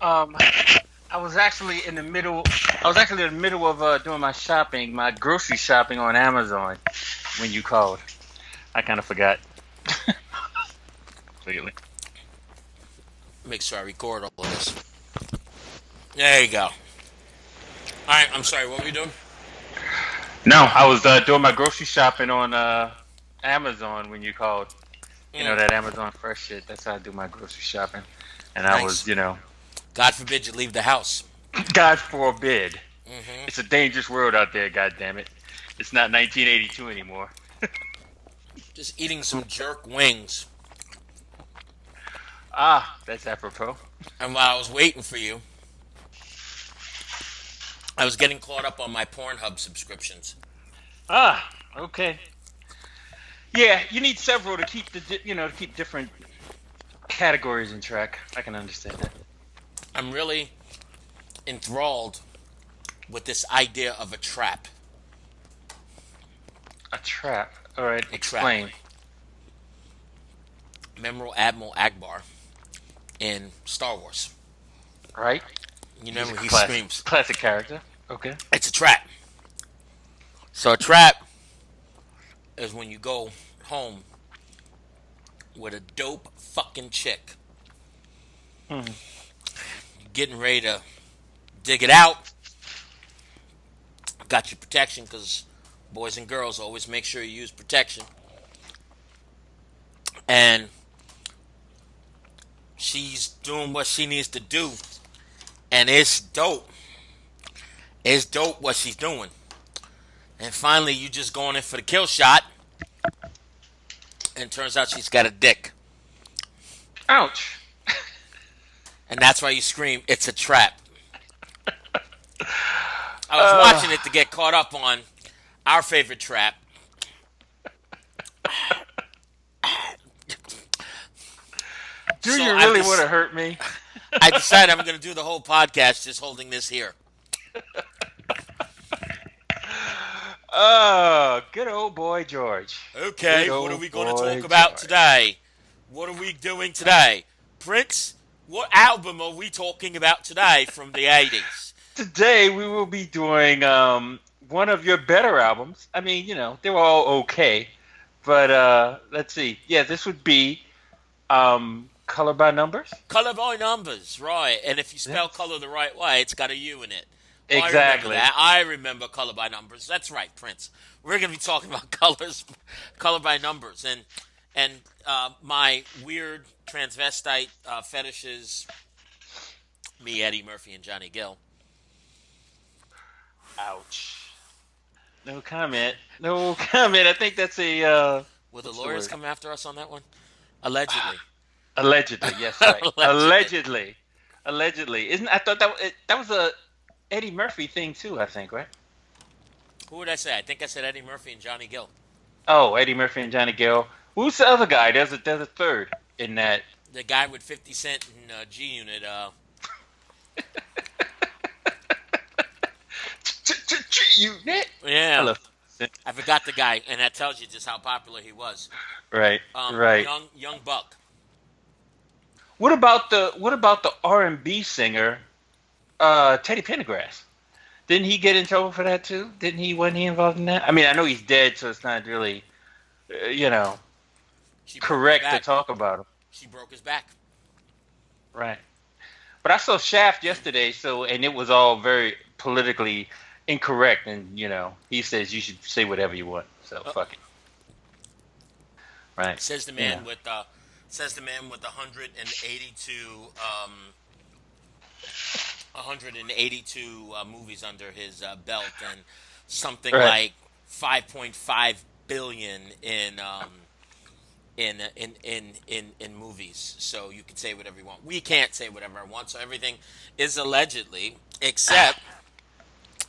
Um, I was actually in the middle. I was actually in the middle of doing my shopping, my grocery shopping on Amazon when you called. I kind of forgot completely. Make sure I record all of this. There you go. All right. I'm sorry. What were you doing? No, I was doing my grocery shopping on Amazon when you called. You know Mm, that Amazon Fresh shit. That's how I do my grocery shopping. And I was, nice. you know, God forbid you leave the house. God forbid. Hmm. It's a dangerous world out there. God damn it. It's not 1982 anymore. Just eating some jerk wings. Ah, that's apropos. And while I was waiting for you, I was getting caught up on my Pornhub subscriptions. Ah, okay. Yeah, you need several to keep to keep different categories in track. I can understand that. I'm really enthralled with this idea of a trap. A trap. All right, A trap. explain. Memorable Admiral Akbar in Star Wars. Right? You He's a remember he classic, screams, classic character. Okay. "It's a trap." So a trap is when you go home with a dope fucking chick. Hmm. You're getting ready to dig it out. Got your protection because boys and girls always make sure you use protection. And she's doing what she needs to do. And it's dope. It's dope what she's doing. And finally, you just going in for the kill shot. And turns out she's got a dick. Ouch. And that's why you scream, "It's a trap." I was Uh, watching it to get caught up on our favorite trap. do So you really want to hurt me? I decided I'm going to do the whole podcast just holding this here. Oh, good old boy George. Good Okay, what are old we going to boy talk about George. today? What are we doing today? Prince, what album are we talking about today from the 80s? Today we will be doing one of your better albums. I mean, they were all okay, but let's see. Yeah, this would be Color by Numbers. Color by Numbers, right. And if you spell Yes. color the right way, it's got a U in it. I remember Exactly. that. I remember Color by Numbers. That's right, Prince. We're going to be talking about colors, color by numbers. And my weird transvestite fetishes, me, Eddie Murphy, and Johnny Gill. Ouch. No comment. No comment. I think that's a Will the what's the lawyers word? come after us on that one? Allegedly. Allegedly. Yes, right. Allegedly. Allegedly. Allegedly. Isn't I thought that was a Eddie Murphy thing too, I think, right? Who would I say? I think I said Eddie Murphy and Johnny Gill. Oh, Eddie Murphy and Johnny Gill. Who's the other guy? There's a third in that. The guy with 50 Cent and G Unit. Unit. I Yeah. love. I forgot the guy, and that tells you just how popular he was. Right, right. Young buck. What about the R&B singer, Teddy Pendergrass? Didn't he get in trouble for that too? Didn't he? Wasn't he involved in that? I mean, I know he's dead, so it's not really, She broke his correct to back. talk about him. She broke his back. Right. But I saw Shaft yesterday, and it was all very politically incorrect, and he says you should say whatever you want. So Uh, fuck it. Right. says the Yeah. man with says the man with 182 182 movies under his belt and something Right. like 5.5 billion in movies. So you can say whatever you want. We can't say whatever I want. So everything is allegedly, except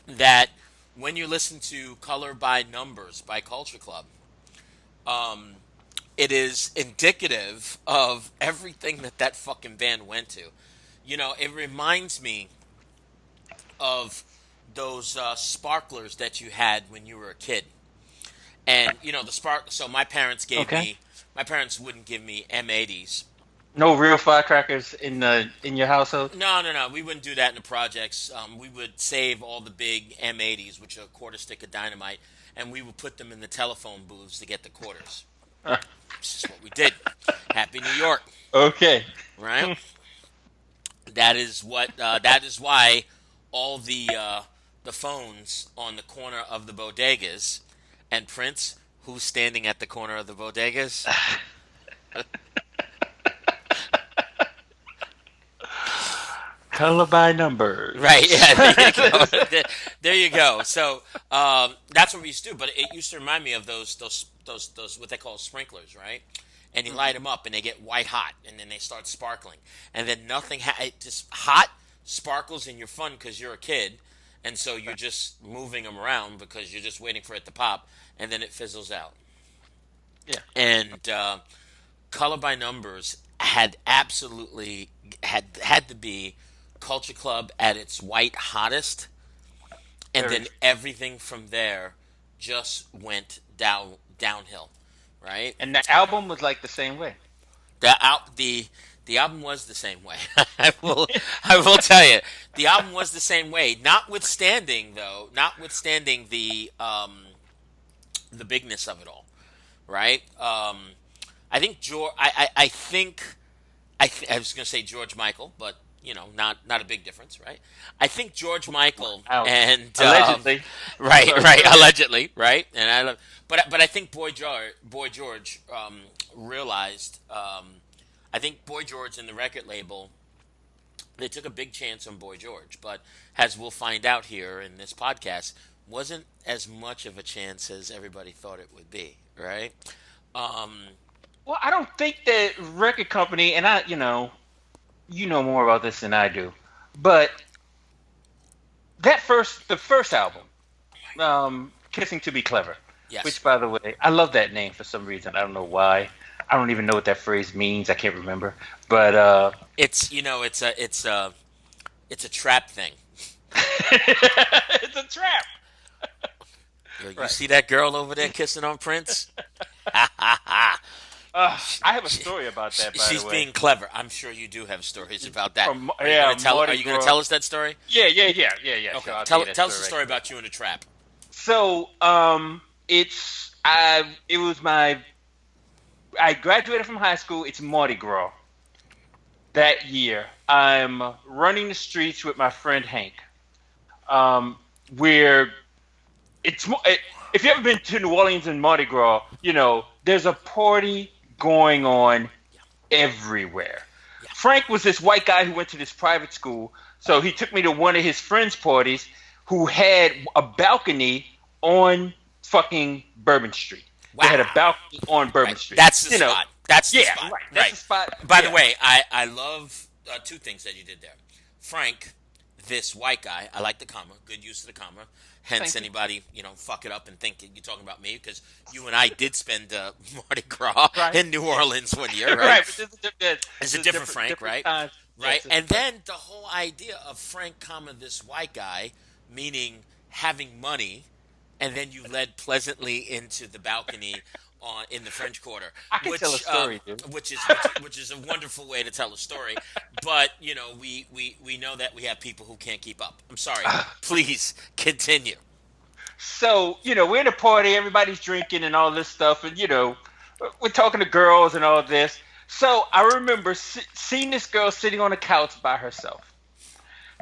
that when you listen to Color by Numbers by Culture Club, um, it is indicative of everything that fucking band went to. It reminds me of those sparklers that you had when you were a kid. And the spark. So Okay. my parents wouldn't give me M80s. No real firecrackers in your household. No, no, no. We wouldn't do that in the projects. We would save all the big M80s, which are a quarter stick of dynamite, and we would put them in the telephone booths to get the quarters. This is what we did. Happy New York, Okay. right? That is why all the phones on the corner of the bodegas, and Prince, who's standing at the corner of the bodegas. Color by numbers. Right. Yeah. There you go. There you go. So that's what we used to do. But it used to remind me of those what they call sprinklers, right? And you light them up, and they get white hot, and then they start sparkling, and then it just hot sparkles, and you're fun because you're a kid, and so you're just moving them around because you're just waiting for it to pop, and then it fizzles out. Yeah. And color by numbers had absolutely had to be Culture Club at its white hottest, and Very then true. everything from there just went downhill, right? And the album was like the same way. The album was the same way. I will tell you, the album was the same way. Notwithstanding the bigness of it all, right? I think George. I think I was going to say George Michael, but not a big difference, right? I think George Michael Ouch. and Allegedly. right, Sorry. right, allegedly, right, and I love, but I think Boy George realized. I think Boy George and the record label, they took a big chance on Boy George, but as we'll find out here in this podcast, wasn't as much of a chance as everybody thought it would be, right? Um, Well, I don't think that record company, and you know more about this than I do, but the first album, "Kissing to Be Clever," yes, which, by the way, I love that name for some reason. I don't know why. I don't even know what that phrase means. I can't remember. But it's a trap thing. it's a trap. You Right. see that girl over there kissing on Prince? I have a story about that, by She's the way. being clever. I'm sure you do have stories about that. From Are you going to tell? Are Mardi you going to Gras. tell us that story? Yeah. Okay, Sure, I'll tell you that tell us the story story right quick. about you in a trap. So, it was I graduated from high school. It's Mardi Gras that year. I'm running the streets with my friend Hank. Where it's mo- it, if you ever been to New Orleans and Mardi Gras, there's a party going on Yeah, everywhere. yeah. Frank was this white guy who went to this private school, so he took me to one of his friends' parties who had a balcony on fucking Bourbon Street. They had a Wow. balcony on Bourbon Right. Street. That's the spot. That's the Yeah, spot. right. That's Right. the spot. By the Yeah. way, I love two things that you did there. Frank, this white guy, I like the comma. Good use of the comma. Hence, Thank you. anybody fuck it up and think you're talking about me because you and I did spend Mardi Gras Right. in New Orleans one year, Right, right? but It's a there's different Frank, different right? times. Right. Yes, And right. then the whole idea of Frank, comma this white guy, meaning having money, and then you led pleasantly into the balcony on in the French Quarter, I can tell a which story, dude. which is a wonderful way to tell a story. But we know that we have people who can't keep up. I'm sorry. Please continue. So, we're in a party, everybody's drinking and all this stuff, and, we're talking to girls and all this. So I remember seeing this girl sitting on a couch by herself.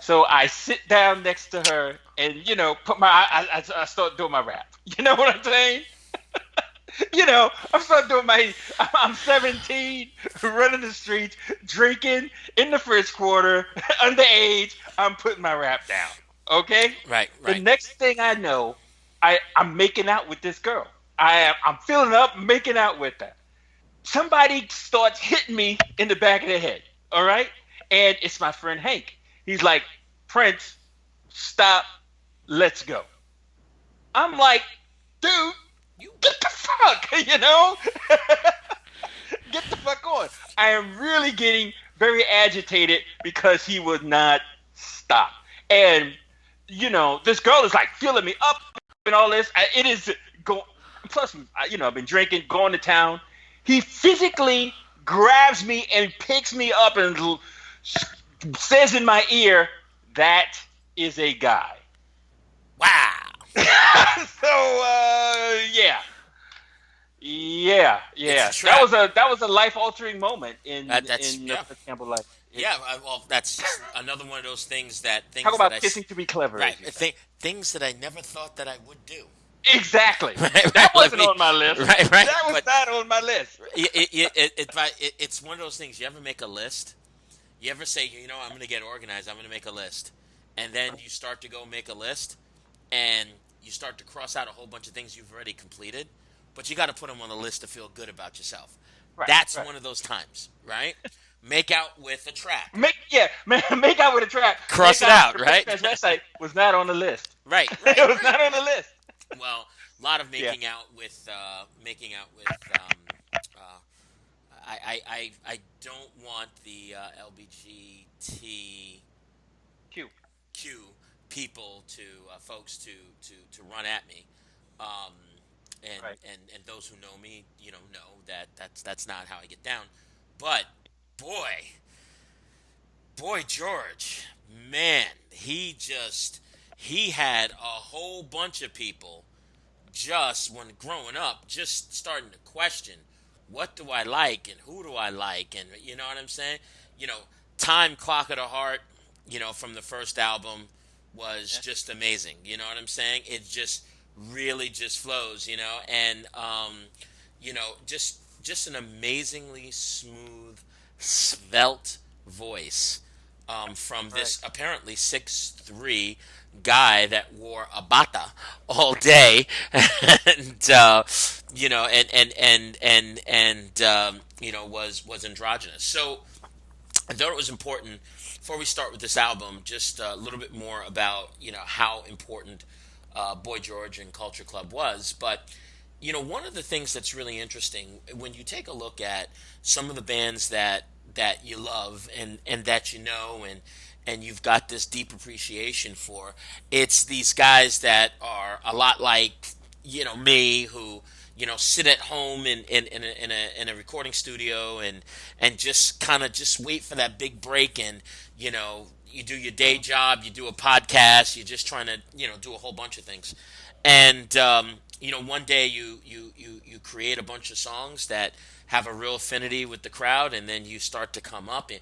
So I sit down next to her and, put I start doing my rap. You know what I'm saying? I'm starting doing I'm 17, running the streets, drinking in the French Quarter, underage. I'm putting my rap down. Okay? Right. The Right. next thing I know, I'm making out with this girl. I'm filling up, making out with her. Somebody starts hitting me in the back of the head. All right? And it's my friend Hank. He's like, "Prince, stop. Let's go." I'm like, "Dude, You. get the fuck, you know? Get the fuck on." I am really getting very agitated because he would not stop. And, this girl is like feeling me up and all this. It is go. plus, I've been drinking, going to town. He physically grabs me and picks me up and says in my ear, "That is a guy." Wow. So yeah, yeah. It's a trap. That was a life altering moment That's in yeah. Fred Campbell life. Yeah, well, that's just another one of those things that Talk things that about kissing to be clever, right as you say. things that I never thought that I would do. Exactly. Right, That right. Let wasn't me, on my list. right. That was But not on my list. it's one of those things. You ever make a list? You ever say, I'm going to get organized. I'm going to make a list, and then you start to go make a list, and you start to cross out a whole bunch of things you've already completed, but you got to put them on the list to feel good about yourself. Right, That's right. one of those times, right? Make out with a track. Make out with a track. Cross Make it out out, with right? a transvestite was not on the list. Right, It right, was right. not on the list. Well, a lot of Yeah. making out with. I don't want the LBGTQ Q. people to folks to run at me, um, and Right. and those who know me, know that that's not how I get down. But boy, boy George, man, he had a whole bunch of people just when growing up, just starting to question what do I like and who do I like, and you know what I'm saying? You know, Time Clock of the Heart, from the first album was Yeah. just amazing. You know what I'm saying? It just really just flows, and just an amazingly smooth, svelte voice from Right. this apparently 6'3" guy that wore a bata all day, and was androgynous. So I thought it was important before we start with this album, just a little bit more about how important Boy George and Culture Club was. But one of the things that's really interesting when you take a look at some of the bands that you love and that and you've got this deep appreciation for, it's these guys that are a lot like me, who sit at home in a recording studio and just kind of just wait for that big break, and you do your day job, you do a podcast, you're just trying to do a whole bunch of things, and one day you create a bunch of songs that have a real affinity with the crowd, and then you start to come up. And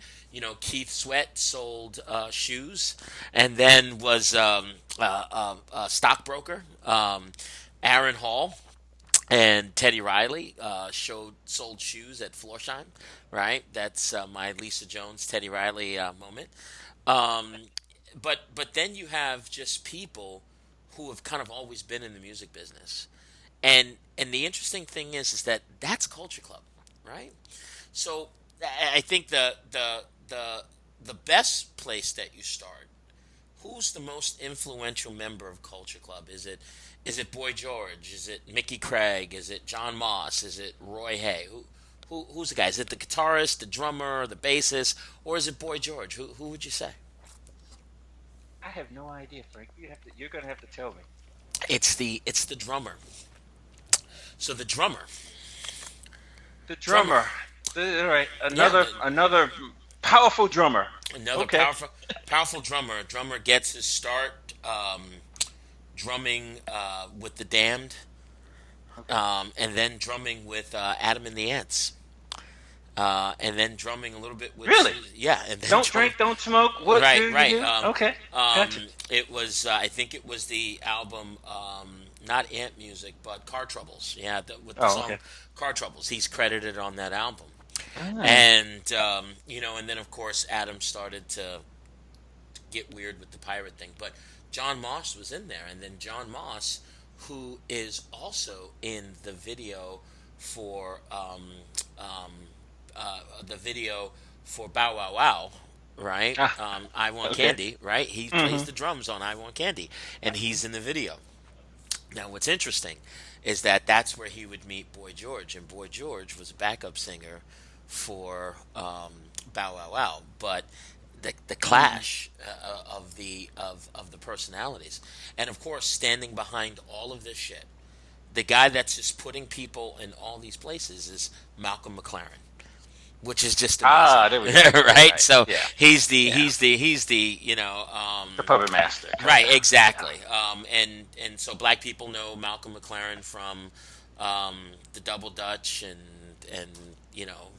Keith Sweat sold shoes, and then was a stockbroker. Aaron Hall and Teddy Riley sold shoes at Florsheim, right? That's my Lisa Jones, Teddy Riley moment. Um, but then you have just people who have kind of always been in the music business, and the interesting thing is that that's Culture Club, right? So I think the best place that you start. Who's the most influential member of Culture Club? Is it Boy George? Is it Mickey Craig? Is it John Moss? Is it Roy Hay? Who's the guy? Is it the guitarist, the drummer, the bassist, or is it Boy George? Who would you say? I have no idea, Frank. You're gonna have to tell me. It's the drummer. So the drummer, The drummer, drummer. All right. yeah, Another powerful drummer. another Okay. powerful drummer. Drummer gets his start drumming with the Damned, Okay. and then drumming with Adam and the Ants, and then drumming a little bit with Really? yeah, and then Don't drumming. drink, don't smoke. What Right, do you right. do? Okay. Gotcha. It was I think it was the album, not Ant Music, but Car Troubles. Yeah, with the Oh, song okay. Car Troubles. He's credited on that album, Ah, and and then of course Adam started to get weird with the pirate thing. But John Moss was in there, and then John Moss, who is also in the video for um, the video for Bow Wow Wow, right? ah, I Want okay. Candy, right? He plays Mm-hmm. the drums on I Want Candy, and he's in the video. Now, what's interesting is that that's where he would meet Boy George, and Boy George was a backup singer for Bow Wow Wow, but the Mm-hmm. clash of the personalities, and of course, standing behind all of this shit, the guy that's just putting people in all these places is Malcolm McLaren, which is just amazing, Ah, there we go. Right, right? right. So Yeah, yeah. he's the The puppet master. right, Yeah. exactly. And so black people know Malcolm McLaren from the Double Dutch and you know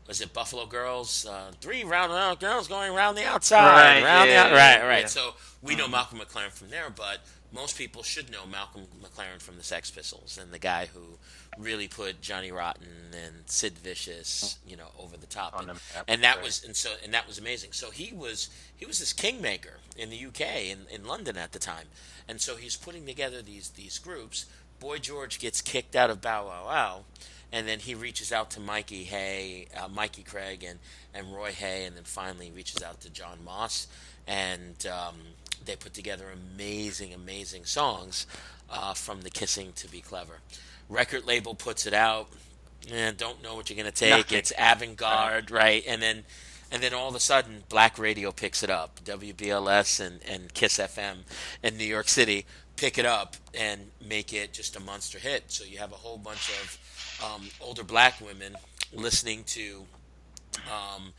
was it Buffalo Girls? Three round girls going around the outside, Right. around the Yeah. out. Yeah. Right, right. Yeah. So we know Hmm. Malcolm McLaren from there, but most people should know Malcolm McLaren from the Sex Pistols and the guy who really put Johnny Rotten and Sid Vicious, over the top, On the map. and that Right. was and that was amazing. So he was this kingmaker in the UK in London at the time, and so he's putting together these groups. Boy George gets kicked out of Bow Wow Wow, and then he reaches out to Mikey Craig, and Roy Hay, and then finally reaches out to John Moss, and they put together amazing, amazing songs from the Kissing to Be Clever. Record label puts it out, and don't know what you're gonna take. Nothing. It's Right. avant-garde, right? And then all of a sudden, Black Radio picks it up. WBLS and Kiss FM in New York City pick it up and make it just a monster hit. So you have a whole bunch of older black women listening to um,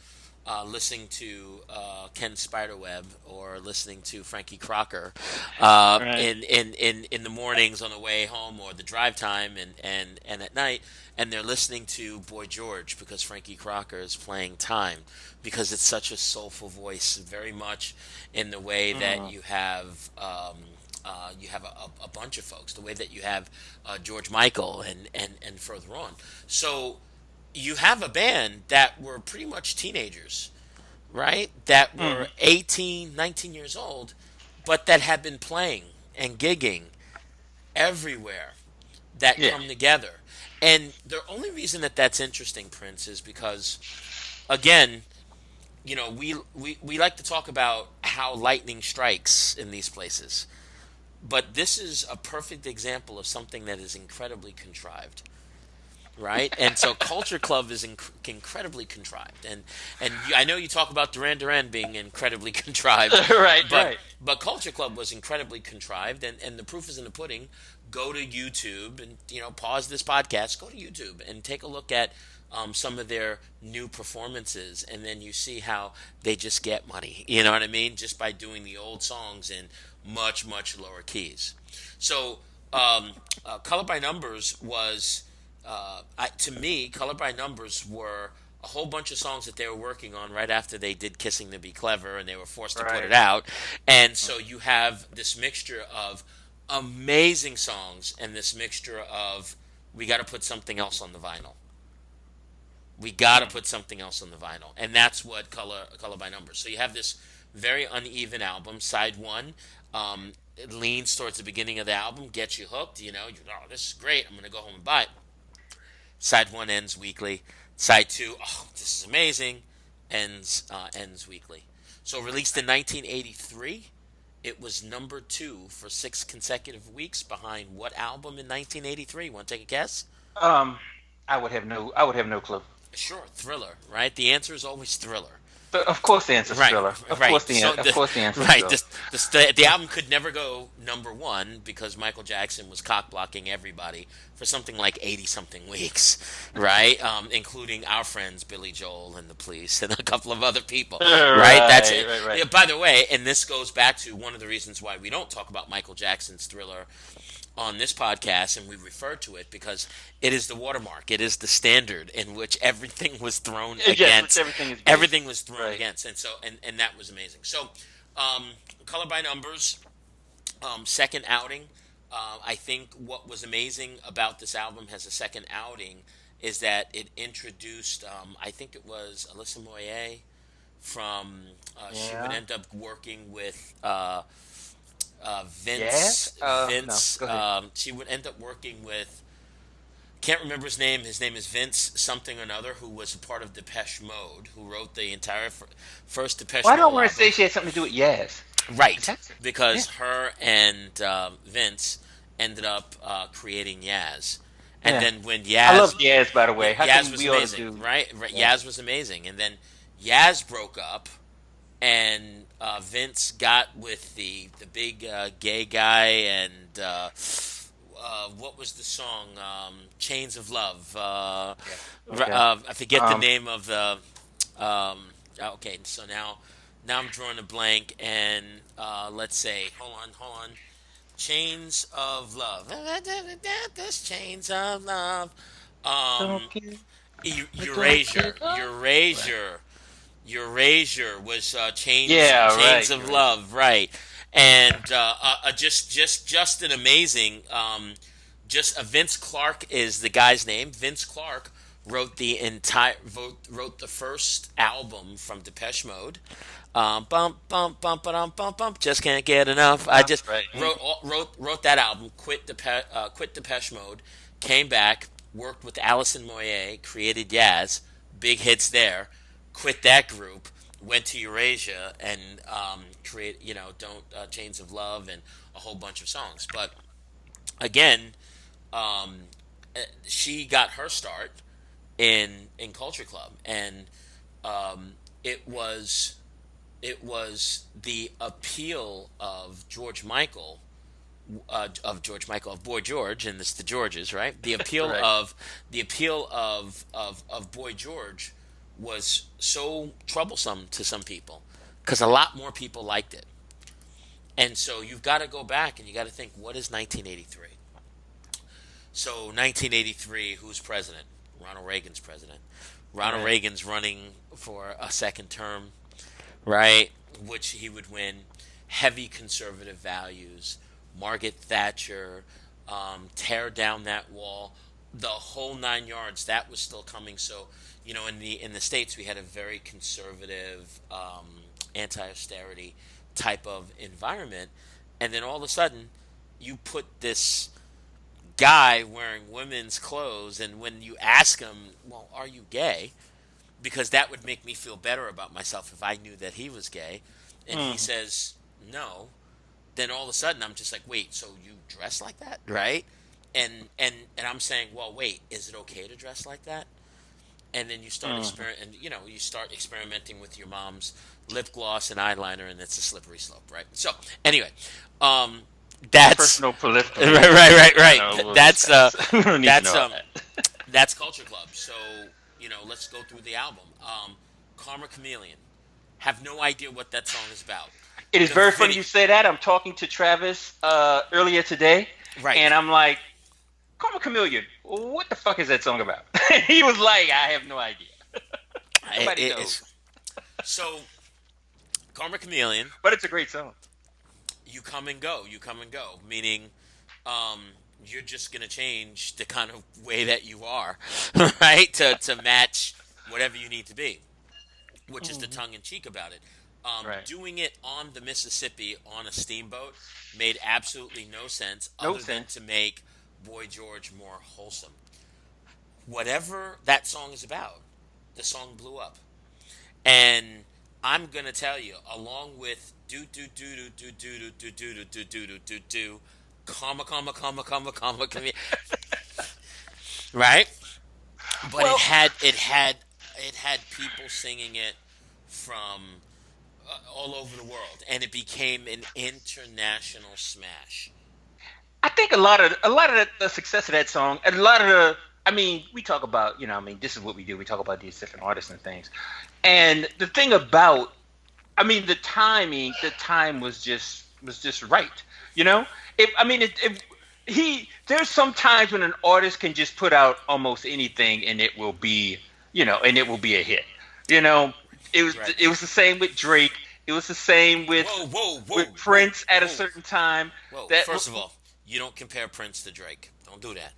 Ken Spiderweb or listening to Frankie Crocker Right. in the mornings on the way home or the drive time and at night, and they're listening to Boy George because Frankie Crocker is playing time because it's such a soulful voice, very much in the way that Mm. you have a bunch of folks, the way that you have George Michael and further on. So you have a band that were pretty much teenagers, right? That were Mm. 18, 19 years old, but that had been playing and gigging everywhere that Yeah. come together. And the only reason that that's interesting, Prince, is because, again, we like to talk about how lightning strikes in these places. But this is a perfect example of something that is incredibly contrived, right? And so Culture Club is incredibly contrived, and I know you talk about Duran Duran being incredibly contrived, Right. but Right. but Culture Club was incredibly contrived, and the proof is in the pudding. Go to YouTube and pause this podcast. Go to YouTube and take a look at some of their new performances, and then you see how they just get money. You know what I mean? Just by doing the old songs in much much lower keys. So Color by Numbers was to me, Color by Numbers were a whole bunch of songs that they were working on right after they did Kissing to Be Clever and they were forced to put it Right. out. And so you have this mixture of amazing songs and this mixture of we got to put something else on the vinyl. We got to Mm. put something else on the vinyl. And that's what Color by Numbers. So you have this very uneven album. Side one, it leans towards the beginning of the album, gets you hooked. Oh, this is great. I'm going to go home and buy it. Side one ends weekly. Side two, oh, this is amazing, ends weekly. So released in 1983, it was number two for 6 consecutive weeks. Behind what album in 1983? Want to take a guess? Um, I would have no clue. Sure, Thriller. Right. The answer is always Thriller. But of course, the answer's Right, Thriller. Of right. course, So of course the answer's right, Thriller. the album could never go number one because Michael Jackson was cock blocking everybody for something like 80 something weeks, right? Including our friends Billy Joel and the Police and a couple of other people, right? That's Right. it. Right. Right. Yeah, by the way, and this goes back to one of the reasons why we don't talk about Michael Jackson's Thriller on this podcast, and we refer to it because it is the watermark. It is the standard in which everything was thrown Yes, which against. everything is based. Everything was thrown Right. against, and so and that was amazing. So, Color by Numbers, second outing. I think what was amazing about this album as a second outing is that it introduced. I think it was Alyssa Moyer from. She would Yeah. end up working with Yes. Vince. No. Vince. Go ahead. She would end up working with. Can't remember his name. His name is Vince something or another, who was a part of Depeche Mode, who wrote the entire first Depeche Well, I don't Mode want to album. say she had something to do with Yaz. Right, That's it. Yeah. because her and Vince ended up creating Yaz, and Yeah. then when I love Yaz Yaz, by the way. How Yaz come was we ought to amazing, do? right? Right, Yeah. Yaz was amazing, and then Yaz broke up, and Vince got with the big gay guy, and what was the song? Chains of Love. Yeah. Okay. I forget the Um, name of the. Okay, so now I'm drawing a blank, and let's say, hold on. Chains of Love. This Chains of Love. Um, don't get Erasure. neglected. Oh. Right. Erasure was Yeah. Chains Right. of You're right. Love, right? And just an amazing. Just Vince Clarke is the guy's name. Vince Clarke wrote the first album from Depeche Mode. Bump bump bump bump bump bump. Just can't get enough. I just Right. wrote that album. Quit Depeche Mode. Came back. Worked with Alison Moyet. Created Yaz. Big hits there. Quit that group. Went to Eurasia and create don't Chains of Love and a whole bunch of songs. But again, um, she got her start in Culture Club, and it was the appeal of Boy George, and it's the Georges, right? Right. The appeal of Boy George was so troublesome to some people because a lot more people liked it, and so you've got to go back and you got to think, what is 1983? So 1983, who's president? Ronald Reagan's president. Ronald Right. Reagan's running for a second term, right? Which he would win. Heavy conservative values. Margaret Thatcher, tear down that wall, the whole 9 yards. That was still coming. So, in the states, we had a very conservative, anti-austerity type of environment, and then all of a sudden, you put this guy wearing women's clothes, and when you ask him, well, are you gay? Because that would make me feel better about myself if I knew that he was gay, and he Mm. says no, then all of a sudden I'm just like, wait, so you dress like that, right? And I'm saying, well, wait, is it okay to dress like that? And then Mm. you start experimenting with your mom's lip gloss and eyeliner, and it's a slippery slope, right? So anyway, um, that's Personal right, proliferation. right, right, You right. know, we'll That's discuss. We don't need to that's know all that. that's Culture Club. So let's go through the album. Karma Chameleon. Have no idea what that song is about. It is The very funny video, you say that. I'm talking to Travis earlier today, right? and I'm like, Karma Chameleon, what the fuck is that song about? He was like, I have no idea. Nobody knows. It's so Karma Chameleon. But it's a great song. You come and go. You come and go. Meaning, um, you're just gonna change the kind of way that you are, right? To match whatever you need to be, which is the Hmm. tongue in cheek about it. Right. Doing it on the Mississippi on a steamboat made absolutely no sense No other than sense. to make Boy George more wholesome. Whatever that song is about, the song blew up. And I'm gonna tell you, along with do, comma, right? But Well, it had people singing it from all over the world, and it became an international smash. I think a lot of the success of that song, and a lot of the, I mean, we talk about, I mean, this is what we do. We talk about these different artists and things. And the thing about, I mean, the time was just right. You know, if I mean, there's some times when an artist can just put out almost anything and it will be a hit. You know, it was Right. it was the same with Drake. It was the same with Whoa, whoa, whoa, with whoa, Prince at a whoa, certain time. whoa. That First of all, you don't compare Prince to Drake. Don't do that.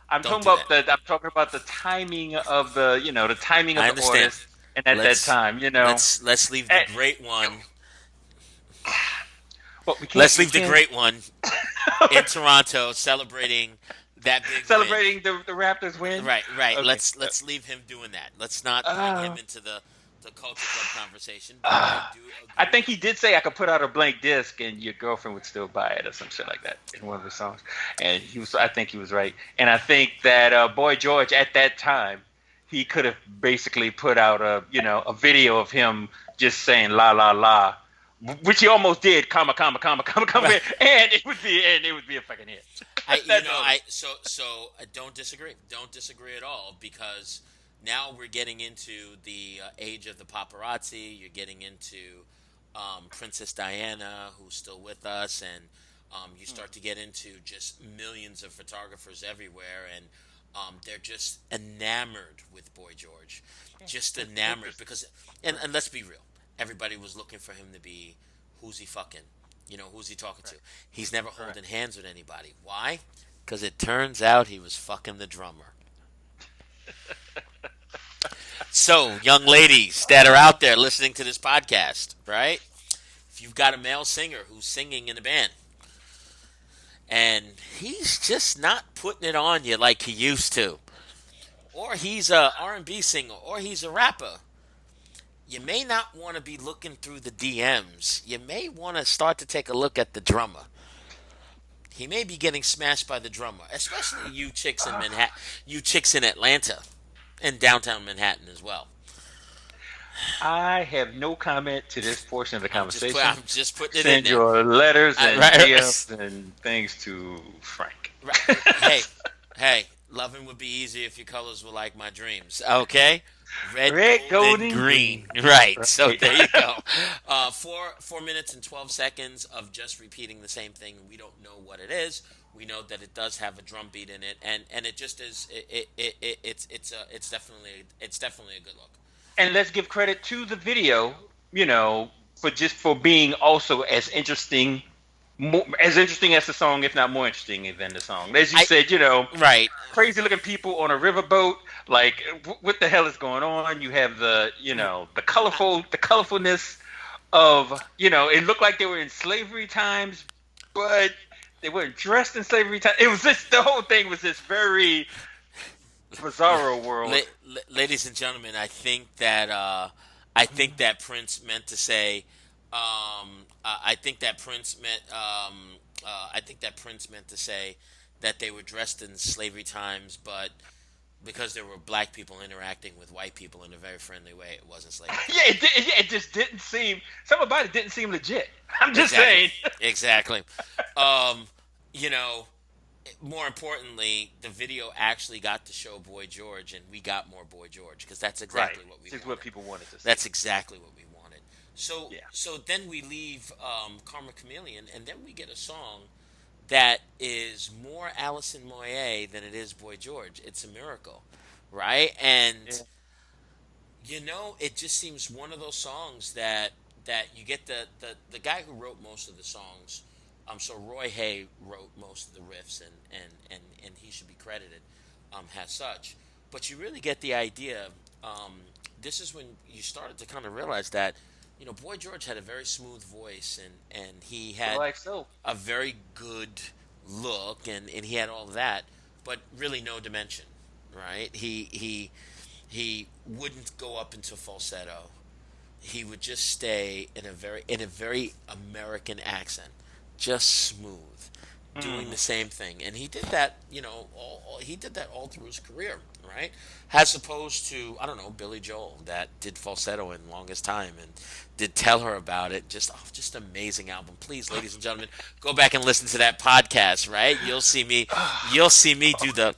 I'm Don't talking do that. about the timing of the timing of I the understand. artist and at that Let's time. let's leave the And, great one. well, we can't Let's we leave the can't great one in Toronto celebrating that big win. celebrating the Raptors win. Right, right. Okay. Let's leave him doing that. Let's not bring him Uh, into the culture club conversation. But I do I agree. think he did say I could put out a blank disc and your girlfriend would still buy it or some shit like that in one of his songs. And I think he was right. And I think that Boy George at that time, he could have basically put out a video of him just saying la la la which he almost did, comma, comma, comma, comma, comma, Right. and it would be a fucking hit. That's all. I don't disagree. Don't disagree at all because now we're getting into the age of the paparazzi. You're getting into Princess Diana, who's still with us, and you start to get into just millions of photographers everywhere, and they're just enamored with Boy George, just enamored because, and let's be real, everybody was looking for him to be who's he fucking, who's he talking to? He's never holding hands with anybody. Why? Because it turns out he was fucking the drummer. So, young ladies that are out there listening to this podcast, right? If you've got a male singer who's singing in a band and he's just not putting it on you like he used to, or he's a R&B singer, or he's a rapper, you may not want to be looking through the DMs. You may want to start to take a look at the drummer. He may be getting smashed by the drummer, especially you chicks in Manhattan, you chicks in Atlanta, and downtown Manhattan as well. I have no comment to this portion of the conversation. I'm just putting it Send in there. your letters and Right. DMs and things to Frank. Right. Hey, loving would be easy if your colors were like my dreams. Okay? Red, gold, and green. Right. So there you go. 4 minutes and 12 seconds of just repeating the same thing. We don't know what it is. We know that it does have a drum beat in it, and it just is. It's definitely a good look. And let's give credit to the video, for being also as interesting as the song, if not more interesting than the song. As you said, right, crazy looking people on a riverboat. Like, what the hell is going on? You have the colorfulness of, it looked like they were in slavery times, but they weren't dressed in slavery times. It was just, the whole thing was this very bizarro world. Ladies and gentlemen, I think that Prince meant to say. I think that Prince meant to say that they were dressed in slavery times, but because there were black people interacting with white people in a very friendly way, it wasn't slavery. Yeah, it just didn't seem. Some about it didn't seem legit. I'm just saying. Exactly. More importantly, the video actually got to show Boy George, and we got more Boy George because that's exactly what we wanted. What people wanted to see. That's exactly what we wanted. So then we leave Karma Chameleon, and then we get a song that is more Alison Moyet than it is Boy George. It's a miracle, right? And it just seems one of those songs that you get the guy who wrote most of the songs. So Roy Hay wrote most of the riffs, and he should be credited as such. But you really get the idea. This is when you started to kind of realize that, Boy George had a very smooth voice, and he had a very good look, and he had all of that, but really no dimension, right? He wouldn't go up into falsetto. He would just stay in a very American accent. Just smooth, doing the same thing, and he did that. He did that all through his career, right? As opposed to Billy Joel that did falsetto in Longest Time and did Tell Her About It. Just amazing album. Please, ladies and gentlemen, go back and listen to that podcast. Right? You'll see me do the.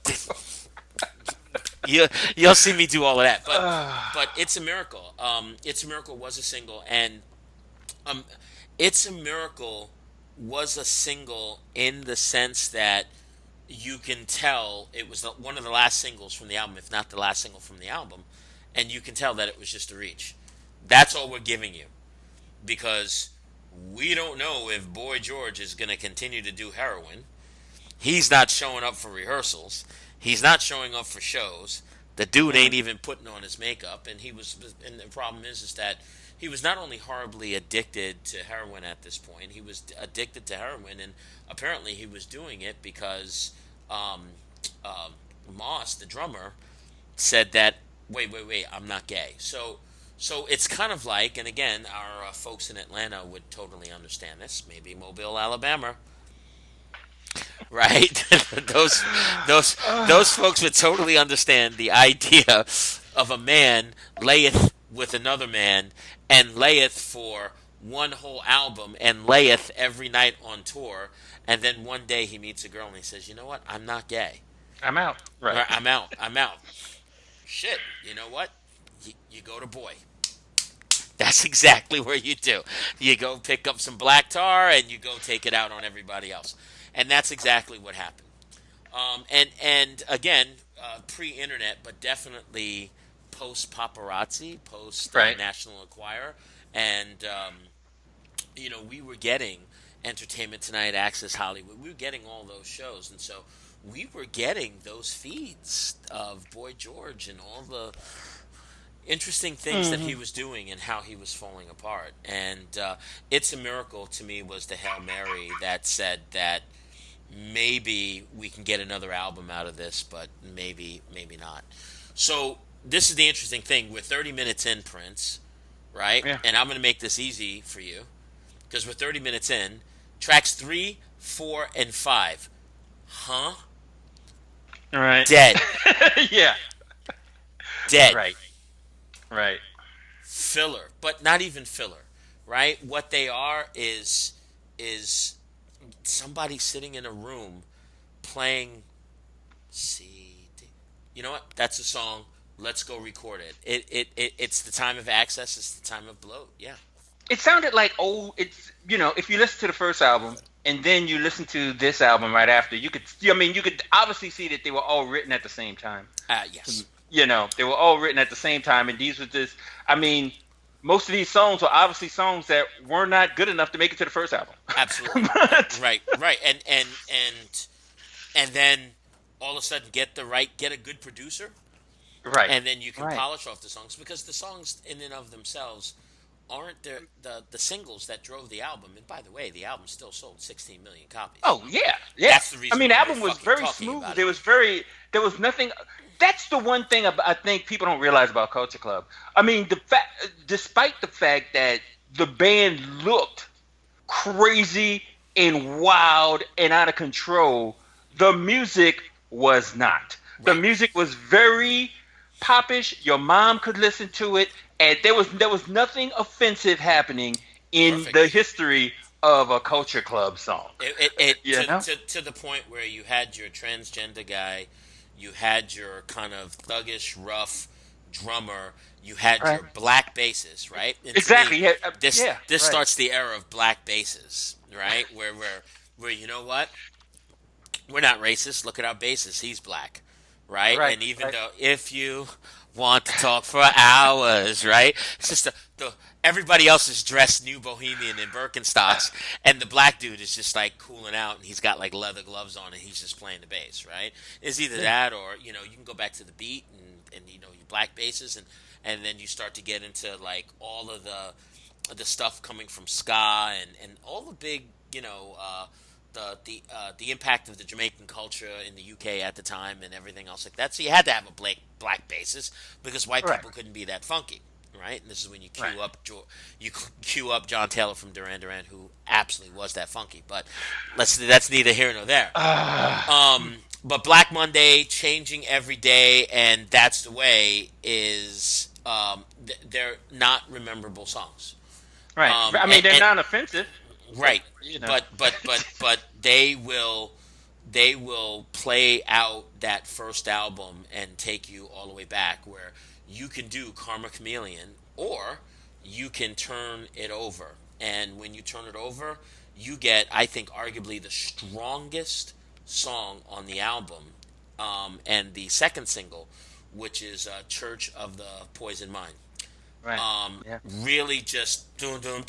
You'll see me do all of that, but It's a Miracle. It's a Miracle was a single, and It's a Miracle was a single in the sense that you can tell it was one of the last singles from the album, if not the last single from the album, and you can tell that it was just a reach. That's all we're giving you, because we don't know if Boy George is going to continue to do heroin. He's not showing up for rehearsals. He's not showing up for shows. The dude ain't even putting on his makeup, and the problem is that he was not only horribly addicted to heroin at this point, he was addicted to heroin, and apparently he was doing it because Moss, the drummer, said that, wait, I'm not gay. So it's kind of like, and again, our folks in Atlanta would totally understand this, maybe Mobile, Alabama, right? those folks would totally understand the idea of a man layeth with another man and layeth for one whole album and layeth every night on tour, and then one day he meets a girl and he says, "You know what? I'm not gay. I'm out. Right. Or I'm out. I'm out." Shit. You know what? You go to Boy. That's exactly where you do. You go pick up some black tar and you go take it out on everybody else, and that's exactly what happened. And again, pre-internet, but definitely post paparazzi, post Right. National Enquirer, and we were getting Entertainment Tonight, Access Hollywood. We were getting all those shows, and so we were getting those feeds of Boy George and all the interesting things that he was doing and how he was falling apart. And It's a Miracle to me was the Hail Mary that said that maybe we can get another album out of this, but maybe not. So this is the interesting thing. We're 30 minutes in, Prince, right? Yeah. And I'm going to make this easy for you because we're 30 minutes in. Tracks 3, 4, and 5. Huh? Right. Dead. Yeah. Dead. Right. Right. Filler, but not even filler, right? What they are is somebody sitting in a room playing CD. You know what? That's a song. Let's go record it. It's the time of access. It's the time of bloat. Yeah. It sounded like old. It's if you listen to the first album and then you listen to this album right after, you could. I mean, you could obviously see that they were all written at the same time. Yes. They were all written at the same time, and these were just. I mean, most of these songs were obviously songs that were not good enough to make it to the first album. Absolutely. Right. Right. And then all of a sudden get a good producer, Right. and then you can Right. polish off the songs because the songs in and of themselves aren't the singles that drove the album. And by the way, the album still sold 16 million copies. Oh yeah, yeah. That's the reason I mean, the why album we're was fucking very talking smooth. about it. There was very. There was nothing. That's the one thing I think people don't realize about Culture Club. I mean, despite the fact that the band looked crazy and wild and out of control, the music was not. The Right. music was very popish. Your mom could listen to it, and there was nothing offensive happening in Perfect. the history of a Culture Club song. You know? To the point where you had your transgender guy, you had your kind of thuggish, rough drummer, you had Right. your black basses, right? And to Exactly. me, Yeah. this Yeah. this Right. starts the era of black basses, right? Where you know what? We're not racist. Look at our bassist. He's black, right? Right, And even right. though if you want to talk for hours, right? It's just the everybody else is dressed new bohemian in Birkenstocks, and the black dude is just like cooling out, and he's got like leather gloves on, and he's just playing the bass, right? It's either that or you can go back to the beat and your black basses, and then you start to get into like all of the stuff coming from ska and all the big the impact of the Jamaican culture in the UK at the time and everything else like that. So you had to have a black basis because white Right. people couldn't be that funky, right? And this is when you Right. cue up John Taylor from Duran Duran, who absolutely was that funky. But that's neither here nor there. But Black Monday, changing every day, and that's the way is they're not rememberable songs. Right. I mean, they're not offensive. Right. You know. But they will play out that first album and take you all the way back where you can do Karma Chameleon or you can turn it over. And when you turn it over, you get, I think, arguably the strongest song on the album, and the second single, which is Church of the Poison Mind. Right. Yeah. Really just doom doom,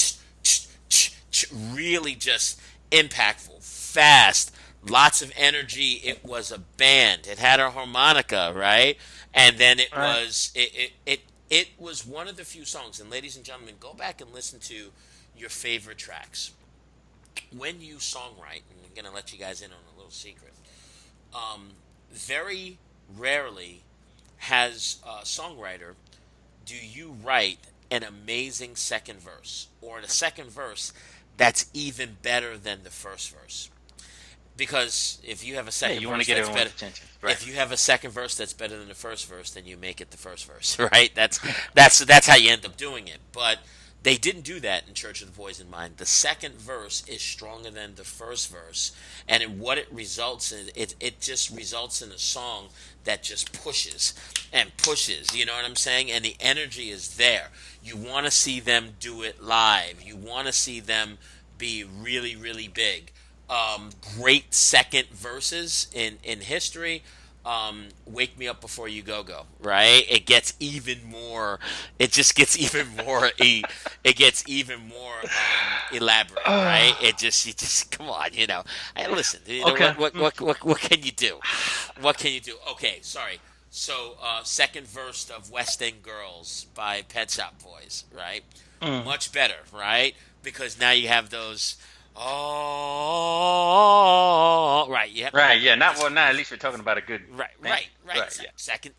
really just impactful, fast, lots of energy. It was a band. It had a harmonica, right? And then it Right. was it was one of the few songs. And ladies and gentlemen, go back and listen to your favorite tracks. When you songwrite, and I'm gonna let you guys in on a little secret. Very rarely has a songwriter do you write an amazing second verse or a second verse that's even better than the first verse. Because if you have a Yeah, second you want to verse get that's everyone's better, attention. Right. if you have a second verse that's better than the first verse, then you make it the first verse, right? That's how you end up doing it. But They didn't do that in Church of the Poison Mind. The second verse is stronger than the first verse, and what it results in, it just results in a song that just pushes and pushes. You know what I'm saying? And the energy is there. You want to see them do it live. You want to see them be really, really big. Great second verses in history. Wake Me Up Before You Go Go, right? It gets even more. It just gets even more. It gets even more elaborate, right? You just come on, you know. Hey, listen, you know Okay. what can you do? What can you do? Okay, sorry. So, second verse of West End Girls by Pet Shop Boys, right? Mm. Much better, right? Because now you have those. Oh, right. You have Right. Yeah. Not well. Not at least we're talking about a good right, thing. right, right. Right. Yeah. Second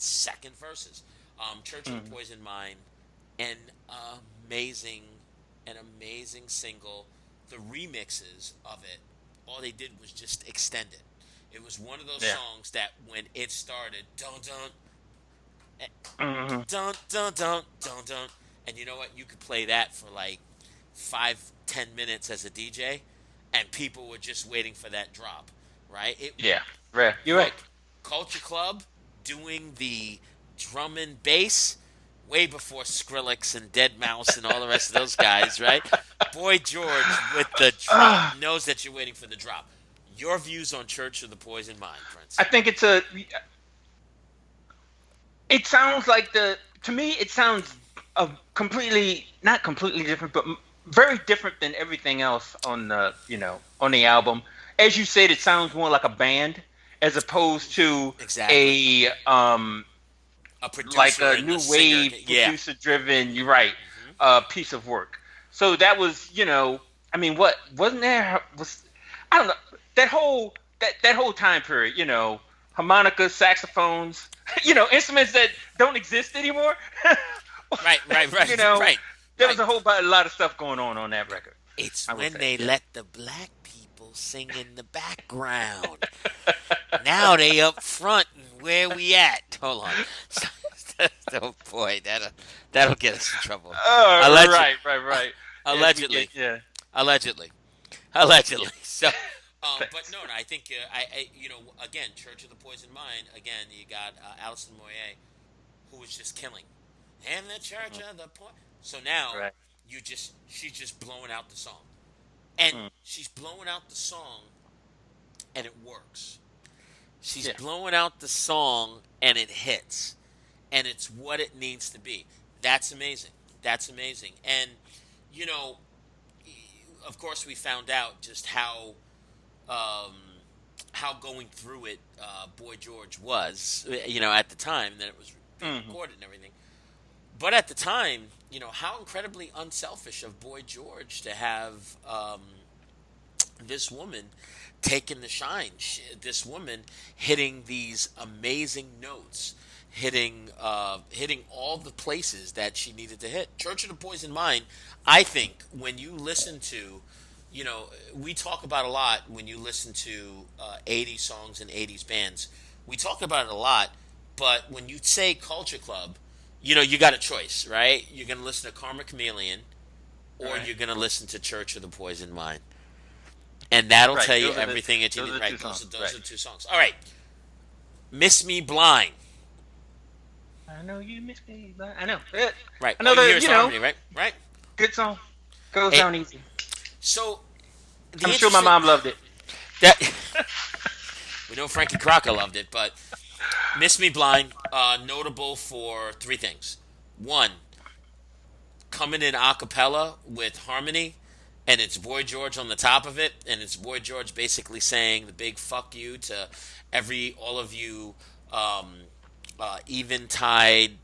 verses. Church of the Mm. Poison Mind, an amazing, an amazing single. The remixes of it, all they did was just extend it. It was one of those Yeah. songs that when it started, dun dun, Hmm. dun dun dun dun dun, and you know what? You could play that for like 5, 10 minutes as a DJ, and people were just waiting for that drop, right? It Yeah. Right. You're right. Look, Culture Club doing the drum and bass way before Skrillex and Dead Mouse and all the rest of those guys, right? Boy George with the drop Ah, knows that you're waiting for the drop. Your views on Church of the Poison Mind, Prince? I think it's a. It sounds like the. To me, it sounds completely not completely different, but very different than everything else on the on the album. As you said, it sounds more like a band as opposed to Exactly. a A like producer a and new a singer. wave Yeah. producer driven. You're right, Hmm. piece of work. So that was I mean, what wasn't there was I don't know that whole time period. Harmonicas, saxophones, instruments that don't exist anymore. Right, right, you right, know, right, there was right. a lot of stuff going on that record. It's I would when say, they yeah. let the black people sing in the background. Now they up front, and where we at? Hold on. Oh boy, that'll get us in trouble. Oh, Alleged, right. As we get, allegedly, yeah. allegedly, Yeah. allegedly. So, but Thanks. no, I think again, Church of the Poison Mind. Again, you got Alison Moyet, who was just killing, and the Church Mhm. of the Poison. So now Right. she's just blowing out the song, and Mm. she's blowing out the song, and it works. She's Yeah. blowing out the song, and it hits, and it's what it needs to be. That's amazing. That's amazing. And you know, of course, we found out just um, how going through it, Boy George was. At the time that it was being Hmm. recorded and everything. But at the time, how incredibly unselfish of Boy George to have this woman taking the shine. This woman hitting these amazing notes, hitting all the places that she needed to hit. Church of the Poison Mind. I think when you listen to, we talk about a lot when you listen to 80s songs and 80s bands. We talk about it a lot, but when you say Culture Club, you got a choice, right? You're going to listen to Karma Chameleon, or Right. you're going to listen to Church of the Poison Mind, and that'll Right. tell you everything that you Those need. are the two Right? Those are songs. those Right. are two songs. All right, "Miss Me Blind." I know you miss me, but I know. Eh, Right. All you Another, hear is harmony. Right. Right. good song. Goes It, down easy. so the I'm sure my interesting mom loved it. that we know Frankie Crocker loved it, but "Miss Me Blind" notable for three things. One, coming in a cappella with harmony, and it's Boy George on the top of it, and it's Boy George basically saying the big fuck you to all of you, eventide,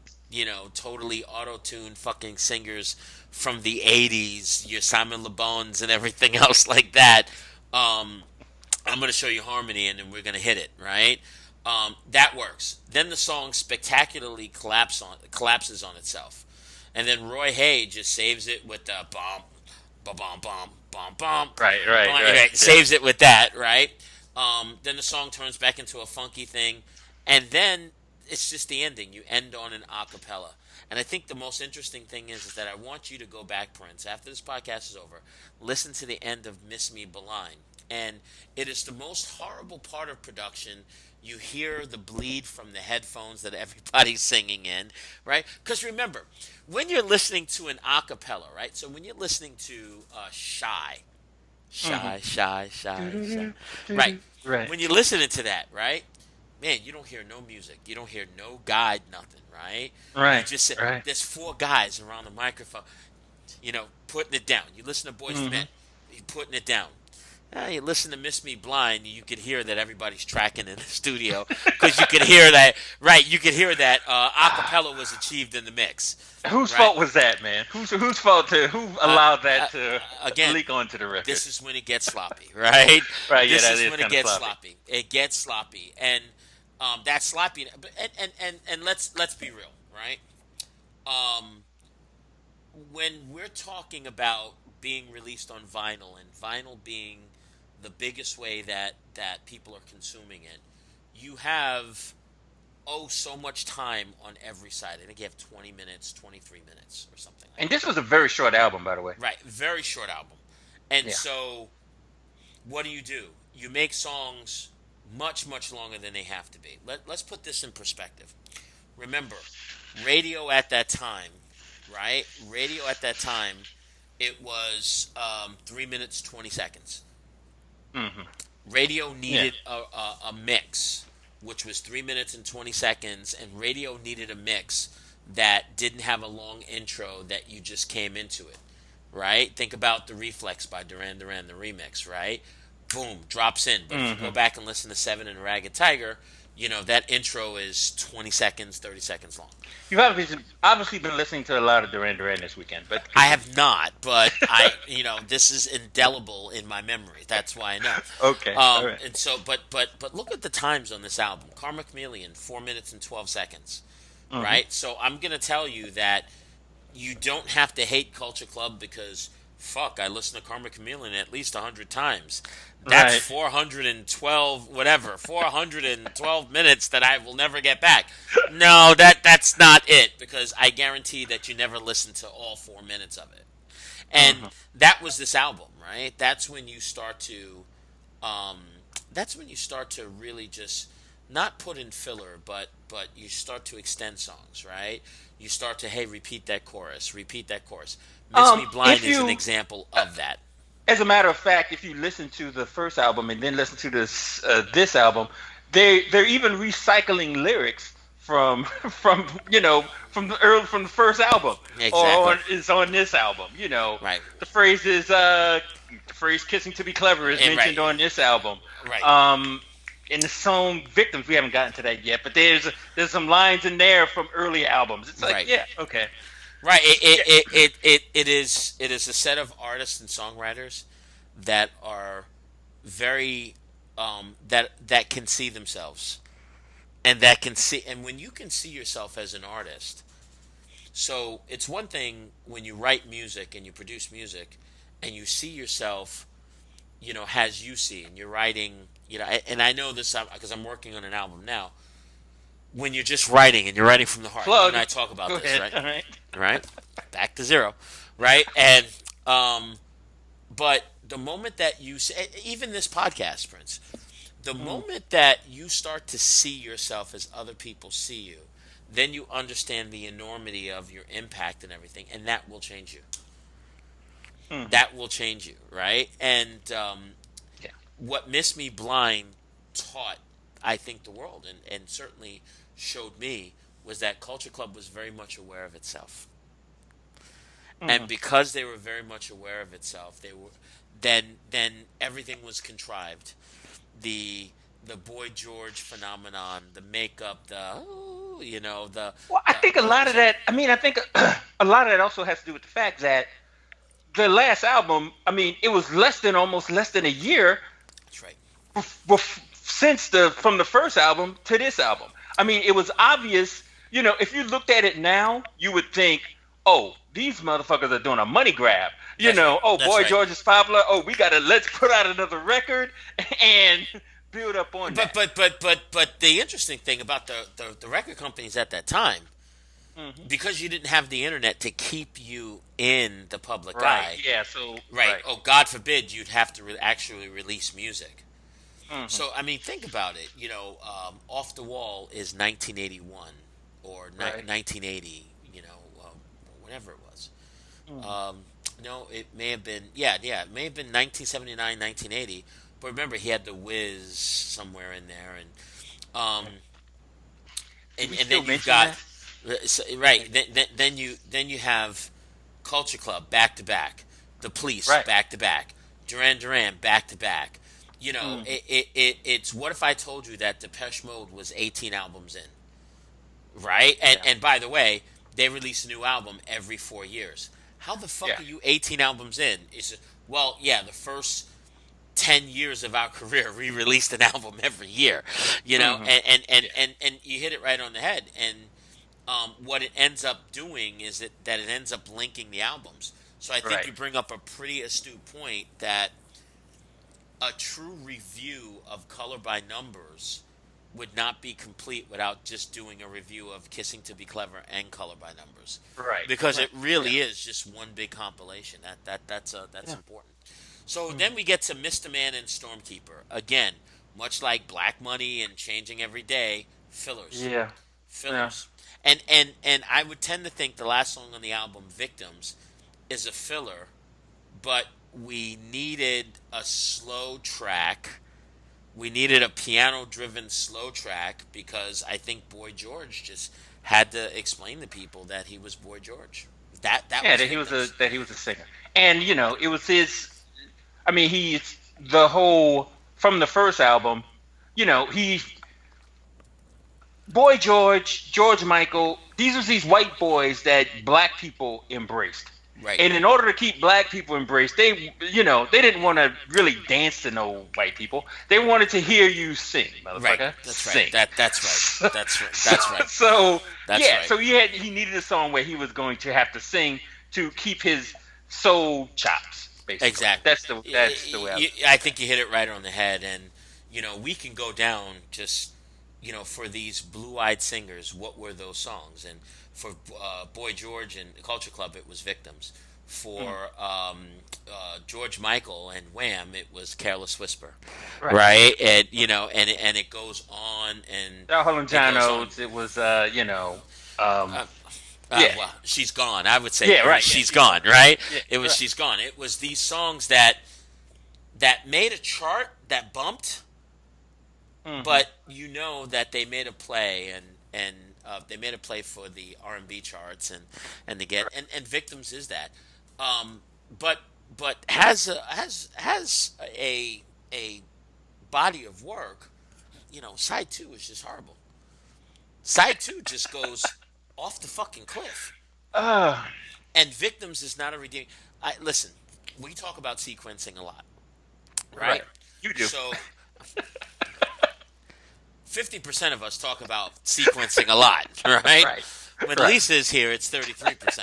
totally auto-tuned fucking singers from the 80s, your Simon Le Bones and everything else like that. Um, I'm going to show you harmony, and then we're going to hit it, right? That works. Then the song spectacularly collapses on itself. And then Roy Hay just saves it with the bomb, ba bomb, bomb, bomb, bomb. Right. Right, Yeah. saves it with that, right? Then the song turns back into a funky thing. And then it's just the ending. You end on an a cappella. And I think the most interesting thing is that I want you to go back, Prince, after this podcast is over, listen to the end of Miss Me Blind. And it is the most horrible part of production. You hear the bleed from the headphones that everybody's singing in, right? Because remember, when you're listening to an a cappella, right? So when you're listening to Shy, Mm-hmm. shy, right? Right. When you're listening to that, right? Man, you don't hear no music. You don't hear no guide, nothing, right? You Right. just sit, Right. there's four guys around the microphone, putting it down. You listen to Boyz II Mm-hmm. Men, you putting it down. You listen to Miss Me Blind, you could hear that everybody's tracking in the studio because you could hear that, right? You could hear that acapella was achieved in the mix, Whose right? fault was that, man? Whose fault who allowed that to Again, leak onto the record? this is when it gets sloppy, right? Right. Yeah, This that is is when kind it of gets sloppy. sloppy. It gets sloppy, and that sloppy. And let's be real, right? Um, when we're talking about being released on vinyl and vinyl being the biggest way that people are consuming it, you have so much time on every side. I think you have 20 minutes, 23 minutes, or something like And that. this was a very short album, by the way. Right, very short album. And Yeah. so, what do? You make songs much, much longer than they have to be. Let's put this in perspective. Remember, radio at that time, right? Radio at that time, it was 3 minutes, 20 seconds. Mm-hmm. Radio Yeah. needed a mix, which was 3 minutes and 20 seconds, and radio needed a mix that didn't have a long intro that you just came into it, right? Think about The Reflex by Duran Duran, the remix, right? Boom, drops in. But if you go Mm-hmm. back and listen to Seven and Ragged Tiger, that intro is 20 seconds, 30 seconds long. You've obviously been listening to a lot of Duran Duran this weekend, but I have not, but this is indelible in my memory. That's why I know. okay. All right. And so, but look at the times on this album. Karma Chameleon, 4 minutes and 12 seconds, Mm-hmm. right? So I'm gonna tell you that you don't have to hate Culture Club because fuck, I listened to Karma Chameleon at least 100 times. That's Right. 412 whatever, 412 minutes that I will never get back. No, that's not it because I guarantee that you never listened to all 4 minutes of it. And Mm-hmm. that was this album, right? That's when you start to really just not put in filler, but you start to extend songs, right? You start to repeat that chorus, repeat that chorus. Miss Me Blind If is an you, example of that. as a matter of fact, if you listen to the first album and then listen to this album, they're even recycling lyrics from from the first album, Exactly. is on this album. Right. The phrase "kissing to be clever" is And mentioned right. on this album. Right. In the song "Victims," we haven't gotten to that yet, but there's some lines in there from early albums. It's like, Right. yeah, okay. Right. It is a set of artists and songwriters that are very that can see themselves and that can see, and when you can see yourself as an artist, so it's one thing when you write music and you produce music and you see yourself, as you see, and you're writing, and I know this because I'm working on an album now. When you're just writing and you're writing from the heart, you Plug. and I talk about Go this, ahead. right? All right. Right? Back to zero, right? And but the moment that you say, even this podcast, Prince, the moment that you start to see yourself as other people see you, then you understand the enormity of your impact and everything, and that will change you. That will change you, right? And Yeah. what Miss Me Blind taught, I think, the world, and certainly showed me, was that Culture Club was very much aware of itself. And because they were very much aware of itself, they were then everything was contrived. The Boy George phenomenon, the makeup, the Well, I think a lot of that. I mean, I think a lot of that also has to do with the fact that the last album. I mean, it was almost less than a year that's right. since from the first album to this album. I mean, it was obvious. If you looked at it now, you would think, "Oh, these motherfuckers are doing a money grab." That's right. Oh, That's Boy right. George is popular. Oh, let's put out another record, and build up on But that. the interesting thing about the record companies at that time, Hmm. because you didn't have the internet to keep you in the public Right. eye, Yeah. So right? right. Oh, God forbid you'd have to actually release music. Hmm. So I mean, think about it. Off the Wall is 1981 or Right. 1980. Whatever it was. Hmm. Um, no, it may have been. Yeah, it may have been 1979, 1980. But remember, he had the Wiz somewhere in there, um, Right. Do and we and still then you've mention got that? right. Then you have Culture Club back to back, The Police Right. back to back, Duran Duran back to back. Hmm. It's what if I told you that Depeche Mode was 18 albums in, right? And Yeah. and by the way, they release a new album every 4 years. How the fuck Yeah. are you 18 albums in? Well, yeah, the first 10 years of our career, we released an album every year, Hmm. Yeah. and you hit it right on the head. And what it ends up doing is that it ends up linking the albums. So I think Right. you bring up a pretty astute point that a true review of Color by Numbers would not be complete without just doing a review of Kissing to Be Clever and Color by Numbers, Right. because Right. it Yeah. really is just one big compilation. That's Yeah. important. So Hmm. then we get to Mr. Man and Stormkeeper again, much like Black Money and Changing Every Day, fillers, Yeah. Yeah. fillers. And I would tend to think the last song on the album, Victims, is a filler, but we needed a slow track. We needed a piano driven slow track because I think Boy George just had to explain to people that he was Boy George. That Yeah. was That he was a Victims. singer, and it was his. I mean, he's the whole from the first album. He Boy George, George Michael, these was these white boys that black people embraced. Right. And in order to keep black people embraced, they didn't want to really dance to no white people. They wanted to hear you sing, Right. motherfucker, That's right. sing. That's right. That's right. So, That's right. so That's yeah, right. so he needed a song where he was going to have to sing to keep his soul chops, basically. Exactly. That's the way. I think you hit it right on the head, and we can go down just for these blue-eyed singers. What were those songs? And for Boy George and Culture Club, it was Victims. Mm, For George Michael and Wham, it was Careless Whisper, right. right? And and it goes on and Holland it John goes on. Oates. It was um, Uh, yeah, well, She's Gone. I would say yeah, right, yeah, She's she's gone. Gone, right? Yeah, It was right. She's Gone. It was these songs that made a chart that bumped, Hmm. but that they made a play, and they made a play for the R&B charts, and to get and Victims is that, um, but has a body of work. Side two is just horrible. Side two just goes off the fucking cliff. Uh, And Victims is not a redeeming. Listen, we talk about sequencing a lot, right. right? You do. So 50% of us talk about sequencing a lot, right? Right. When Right. Lisa's here, it's 33%.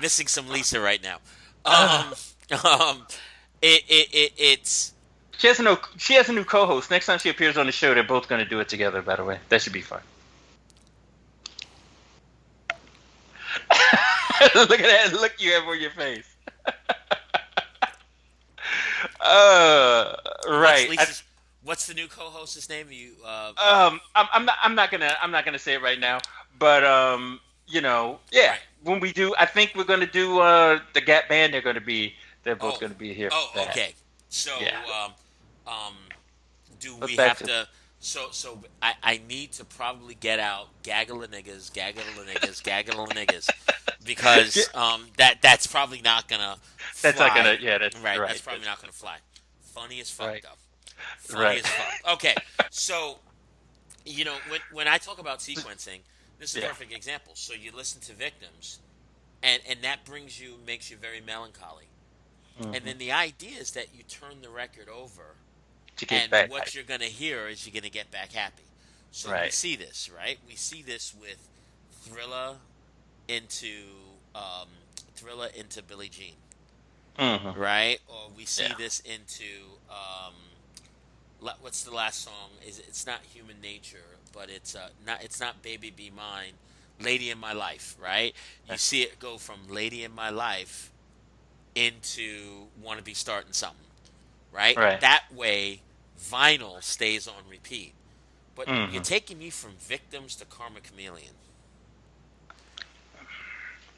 Missing some Lisa right now. Uh, Um, um, it's she has a new co-host. Next time she appears on the show, they're both going to do it together. By the way, that should be fun. Look at that look you have on your face. Uh, what's right. Lisa's. What's the new co-host's name? I'm not gonna say it right now, but yeah. Right. When we do, I think we're gonna do the Gap Band. They're both Oh, gonna be here oh, for that. okay. So, Yeah. um, do But we back have to to? So I need to probably get out gaggle of niggas, gaggle of niggas, gaggle of niggas, Yeah, because that's probably not gonna that's not gonna. fly. Yeah, that's Right, that's right. probably not gonna fly. Funny as fuck Right. though. Funny Right. as fuck. Okay, so when I talk about sequencing, this is a Yeah. perfect example. So you listen to Victims, and that makes you very melancholy. And Hmm. then the idea is that you turn the record over, To get and back. what you're going to hear is you're going to get back happy. So we Right. see this, right? We see this with Thriller into um, Thriller into Billie Jean, Hmm. right? Or we see Yeah. this into what's the last song? It's not Human Nature, but it's not Baby Be Mine, Lady in My Life, right? You see it go from Lady in My Life into Wanna Be Starting Something, right? Right. That way, vinyl stays on repeat. But you're Hmm. taking me from Victims to Karma Chameleon.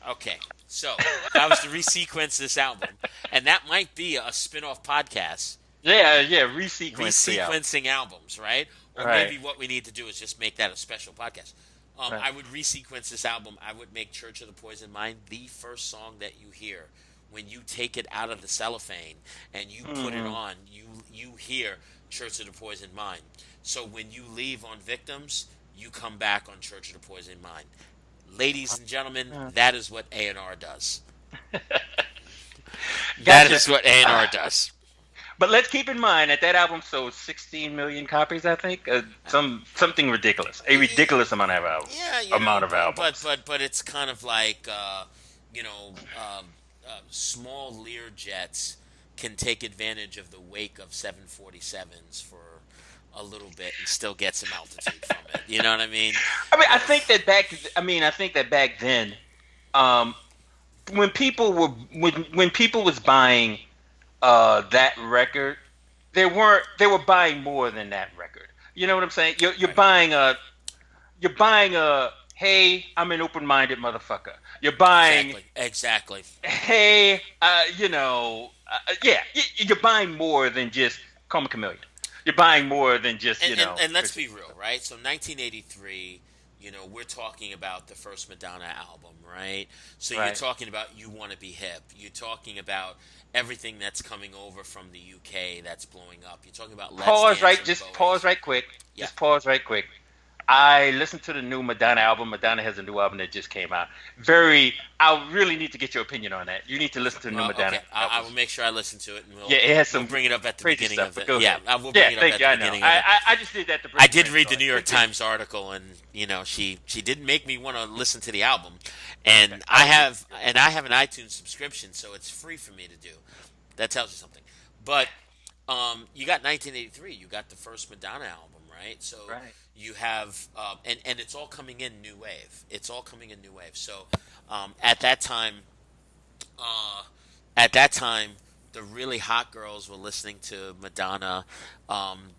Okay, so if I was to resequence this album, and that might be a spin-off podcast, Yeah, yeah. Resequence the album. resequencing albums, right? Or Right. maybe what we need to do is just make that a special podcast. Right. I would resequence this album. I would make Church of the Poison Mind the first song that you hear when you take it out of the cellophane and you put it Hmm. on. You hear Church of the Poison Mind. So when you leave on Victims, you come back on Church of the Poison Mind. Ladies and gentlemen, that is what A&R does. That Gotcha. is what A&R does. But let's keep in mind that that album sold 16 million copies. I think something ridiculous, a ridiculous Yeah, amount of albums. but it's kind of like you know, small Learjets can take advantage of the wake of 747s for a little bit and still get some altitude from it. You know what I mean? I mean, I think that back. I mean, I think that back then, um, when people was buying that record, they were buying more than that record. You know what I'm saying? You're buying a hey, I'm an open-minded motherfucker. You're buying Exactly. hey, yeah, you're buying more than just Coma Chameleon. You're buying more than just And let's be real, right? So 1983, we're talking about the first Madonna album, right? So you're right. talking about You Want to Be Hip. You're talking about everything that's coming over from the UK that's blowing up. You're talking about Let's Pause Dance right. and Just Bowie. pause right quick. Yeah. Just pause right quick. I listened to the new Madonna album. Madonna has a new album that just came out. I really need to get your opinion on that. You need to listen to the new Madonna. Okay, I will make sure I listen to it, and it has some we'll bring it up at the crazy beginning stuff, of but it. go Yeah, ahead. I will bring it up at the beginning of it. I just did that to bring I did read the brainstorm. New York Times article, and she did make me want to listen to the album, and I have an iTunes subscription, so it's free for me to do. That tells you something. But you got 1983. You got the first Madonna album, right? So Right. you have and it's all coming in new wave. It's all coming in new wave. So at that time, the really hot girls were listening to Madonna.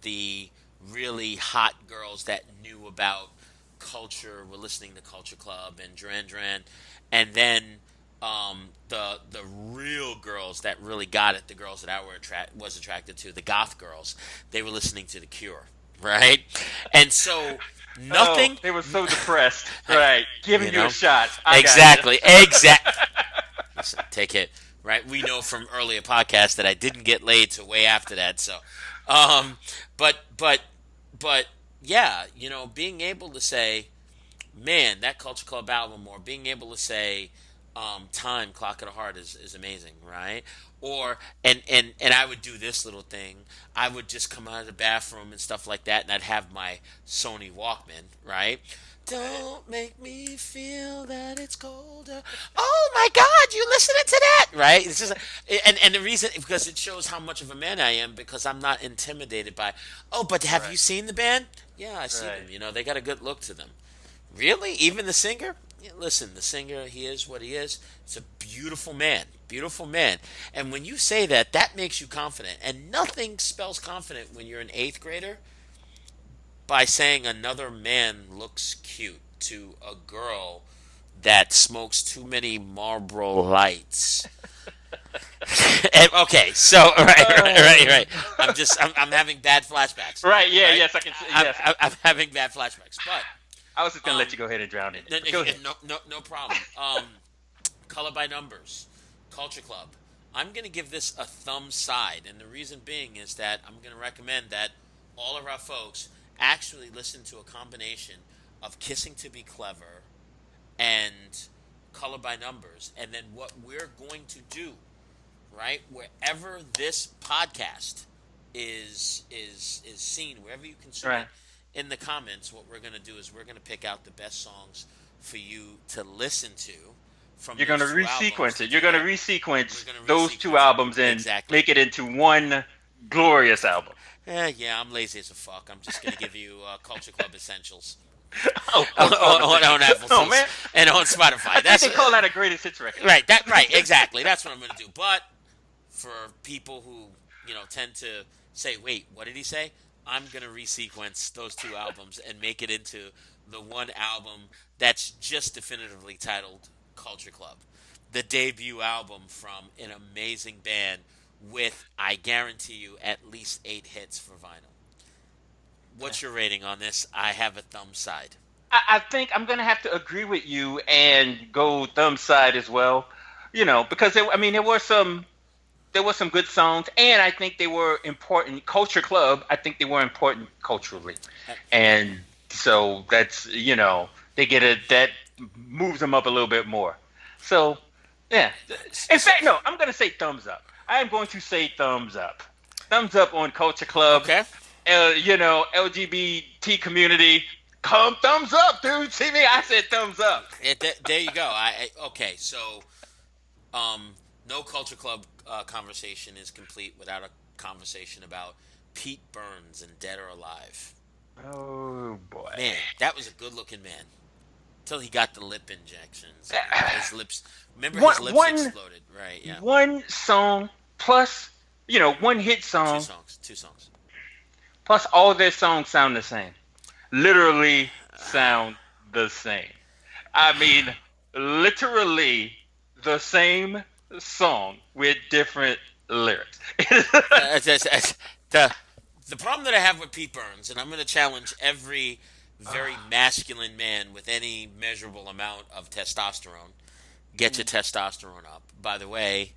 The really hot girls that knew about culture were listening to Culture Club and Duran Duran, and then the real girls that really got it, the girls that I was attracted to, the goth girls, they were listening to The Cure, right? And so nothing. They were so depressed. Right. Giving you a shot. Exactly. Listen, take it. Right. We know from earlier podcasts that I didn't get laid till way after that. So, but yeah, being able to say, man, that Culture Club album, or being able to say, Time, Clock of the Heart is amazing, right? Or and I would do this little thing. I would just come out of the bathroom and stuff like that, and I'd have my Sony Walkman, right? Don't make me feel that it's colder. Oh my God, you listening to that? Right? It's just, and the reason, because it shows how much of a man I am, because I'm not intimidated by. Oh, but have you seen the band? Yeah, I see them. They got a good look to them. Really? Even the singer? Yeah, listen, the singer, he is what he is. It's a beautiful man. Beautiful man. And when you say that, that makes you confident. And nothing spells confident when you're an eighth grader by saying another man looks cute to a girl that smokes too many Marlboro Lights. Okay, so right. I'm having bad flashbacks. Right. Yeah. Right? Yes, I can. Yes. I'm having bad flashbacks, but I was just gonna let you go ahead and drown in it. Go ahead. no problem. Color by Numbers, Culture Club. I'm gonna give this a thumb side, and the reason being is that I'm gonna recommend that all of our folks actually listen to a combination of Kissing to Be Clever and Color by Numbers, and then what we're going to do, right, wherever this podcast is seen, wherever you consume it, in the comments, what we're going to do is we're going to pick out the best songs for you to listen to. You're going to resequence it. You're going to resequence those two albums and make it into one glorious album. Yeah, I'm lazy as a fuck. I'm just gonna give you Culture Club Essentials Oh, on, Culture Club on Essentials. Oh Apple's man, and on I Spotify. think That's they call that a greatest hits record. right. Exactly. That's what I'm gonna do. But for people who tend to say, "Wait, what did he say?" I'm gonna resequence those two albums and make it into the one album that's just definitively titled Culture Club, the debut album from an amazing band with, I guarantee you, at least 8 hits for vinyl. Okay. What's your rating on this? I have a thumb side. I think I'm gonna have to agree with you and go thumb side as well. Because I mean, there were some good songs, and I think they were important. Culture Club, I think they were important culturally, Uh, and so they get it that moves them up a little bit more. So yeah, in So, fact, no, I'm gonna say thumbs up. I am going to say thumbs up. Thumbs up on Culture Club. okay. LGBT community. Come thumbs up, dude. See me? I said thumbs up. There you go. Okay. So, um, no Culture Club conversation is complete without a conversation about Pete Burns and Dead or Alive. Oh boy. Man, that was a good-looking man until he got the lip injections and his lips. Remember, one his lips one exploded. Right? Yeah. one song plus one hit Two song songs. Two songs. plus all their songs sound the same. Literally sound the same. I mean, literally the same song with different lyrics. The the problem that I have with Pete Burns, and I'm going to challenge every very masculine man with any measurable amount of testosterone, get your testosterone up. By the way,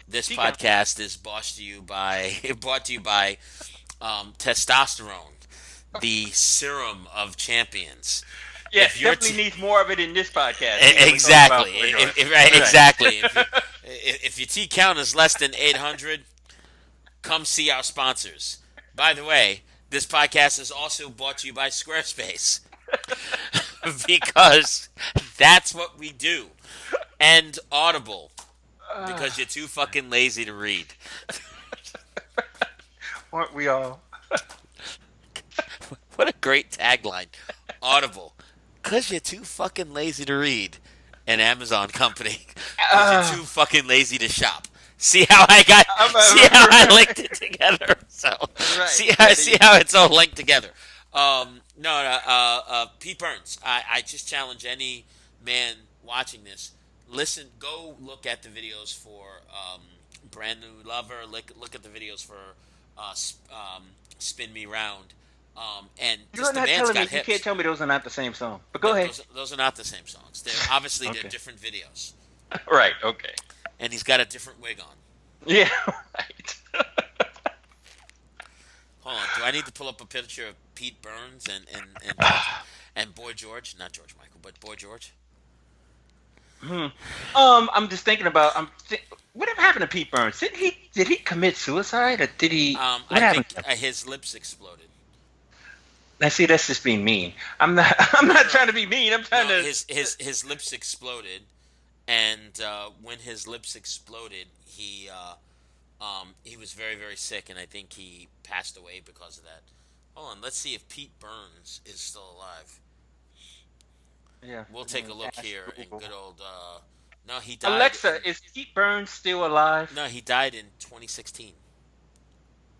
this She got podcast is brought to you by testosterone, the serum of champions. Yes, If you're definitely needs more of it in this podcast. We're talking exactly, about Boy George. right, Right. exactly. If your T count is less than 800, come see our sponsors. By the way, this podcast is also brought to you by Squarespace because that's what we do, and Audible because you're too fucking lazy to read. Aren't we all? What a great tagline. Audible. Because you're too fucking lazy to read. An Amazon company. Because you're too fucking lazy to shop. See how I got? See how I linked it together? So Right. see how it's all linked together. No. Pete Burns. I just challenge any man watching this. Listen, go look at the videos for Brand New Lover. Look at the videos for Spin Me Round. And You're just the not man's telling me got you hips. can't tell me those are not the same song. But go No, ahead. those are not the same songs. They're Okay. different videos, Right. Okay. and he's got a different wig on. Yeah. Right. Hold on, do I need to pull up a picture of Pete Burns and Boy George? Not George Michael, but Boy George. I'm just thinking about. Whatever happened to Pete Burns? Did he commit suicide or did he? What I happened? think his lips exploded. Now see, that's just being mean. I'm not. I'm not trying to be mean. I'm trying No, to. his lips exploded, and when his lips exploded, he was very very sick, and I think he passed away because of that. Hold on, let's see if Pete Burns is still alive. Yeah. We'll let take me a look ask here in Google. good old. No, he died. Alexa, is Pete Burns still alive? No, he died in 2016.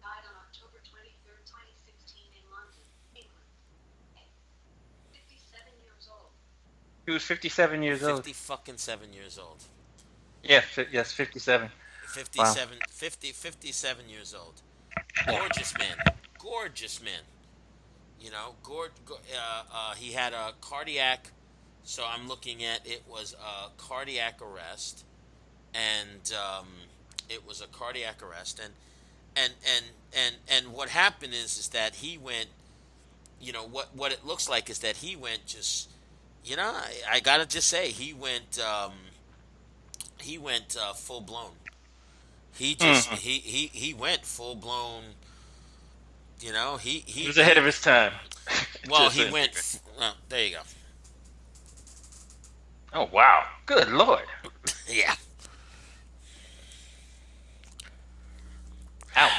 Died on October 23rd, 2016 in London, England. 57 years old. He was 57 years old. 50 fucking 7 years old. Yeah. Yes, 57. Wow. 57 years old. Yeah. Gorgeous man. Gorgeous man. He had a cardiac. So I'm looking at it was a cardiac arrest, and and what happened is that he went. What it looks like is that he went just. I gotta just say he went full blown. He just he went full blown. He was ahead of his time. Well, Just he saying. went. There you go. Oh wow! Good lord! Yeah. Ouch!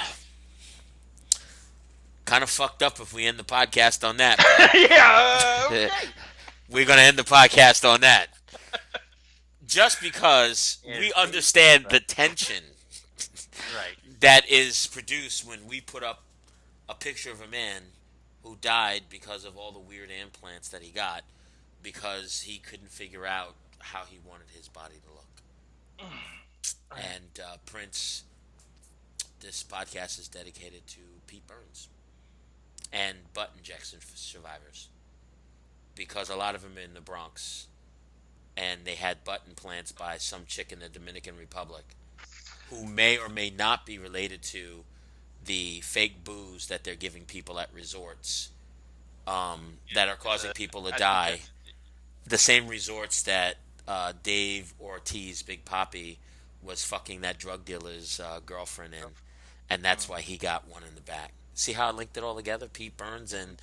Kind of fucked up if we end the podcast on that. Yeah. But we're gonna end the podcast on that, just because we understand the tension Right. that is produced when we put up a picture of a man who died because of all the weird implants that he got because he couldn't figure out how he wanted his body to look. And Prince, this podcast is dedicated to Pete Burns and butt injection survivors, because a lot of them are in the Bronx and they had butt implants by some chick in the Dominican Republic who may or may not be related to the fake booze that they're giving people at resorts, that are causing people to die. The same resorts that Dave Ortiz, Big Papi, was fucking that drug dealer's girlfriend in, and that's why he got one in the back. See how I linked it all together? Pete Burns and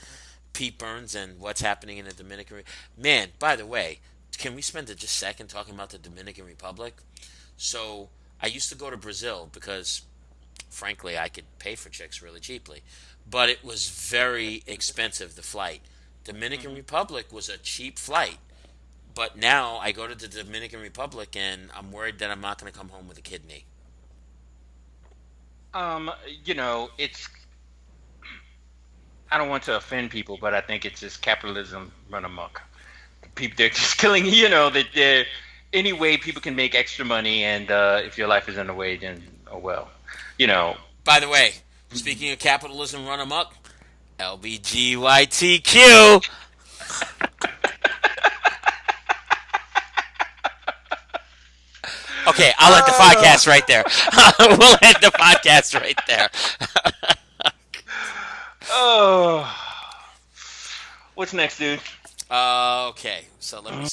what's happening in the Dominican Man, by the way, can we spend just a second talking about the Dominican Republic? So I used to go to Brazil because, frankly, I could pay for chicks really cheaply, but it was very expensive, the flight. Dominican Republic was a cheap flight, but now I go to the Dominican Republic and I'm worried that I'm not going to come home with a kidney. It's. I don't want to offend people, but I think it's just capitalism run amok. People, they're just killing. That they're any way people can make extra money, and if your life is in the way, then oh well. By the way, speaking of capitalism run amok, LBGYTQ. Okay, I'll end the podcast right there. We'll end the podcast right there. Oh, what's next, dude? Okay, so let me